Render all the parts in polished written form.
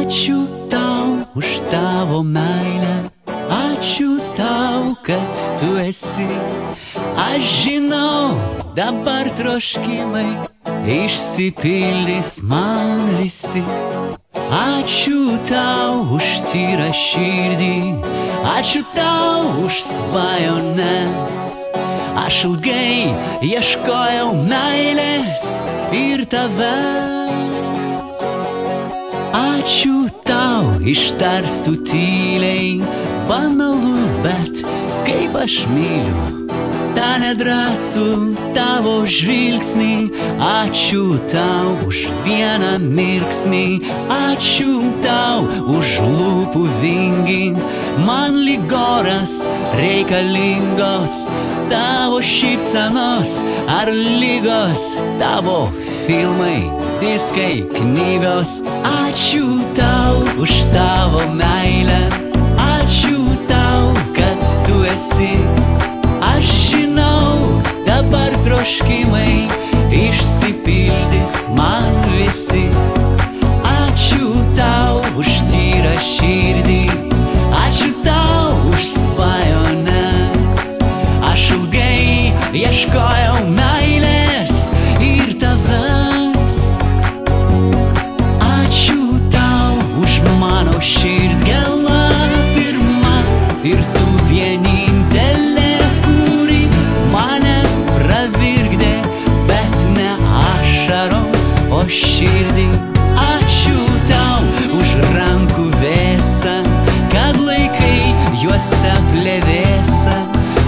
Ačiū tau už tavo meilę, ačiū tau, kad tu esi. Aš žinau, dabar troškimai išsipildys man visi. Ačiū tau už tyrą širdį, ačiū tau už svajones. Aš ilgai ieškojau meilės ir tavęs. Ačiū tau, ištarsiu tyliai, banalu, bet kaip aš myliu tą nedrąsų tavo žvilgsnį. Ačiū tau už vieną mirksnį, ačiū tau už lūpų vingį. Man lyg oras reikalingos tavo šypsenos ar lygos, tavo filmai, diskai, knygos. Ačiū tau už tavo meilę, ačiū tau, kad tu esi. Aš žinau, dabar troškimai išsipildys man visi. Ačiū tau už tyrą širdį, ačiū tau už svajones. Aš ilgai ieškojau meilės ir tavęs. Ačiū tau už mano širdgėlą pirmą ir tu vienintelė, pravirkdė, bet ne ašarom, o širdį. Ačiū tau už rankų vėsą, kad laikai juose plevėsa.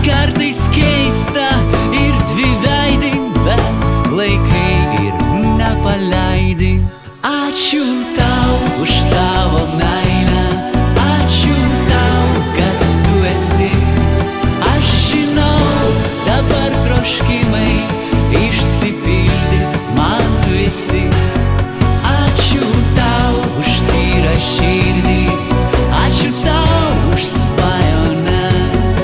Kartais keista ir dviveidai, bet laikai ir nepaleidai. Ačiū tau už tavo meilę, ačiū tau, kad tu esi. Aš žinau, dabar troškimai išsipildys man visi. Ačiū tau už tyrą širdį, ačiū tau už svajones.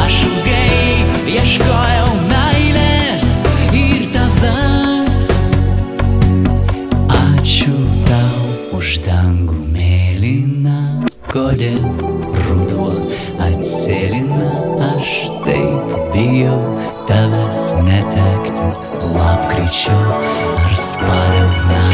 Aš ilgai ieškojau meilės ir tavęs. Ačiū tau už dangų mėlyną, kodėl ruduo atsėlina. Aš taip bijau tavęs netekti lapkričio ar spalio naktį.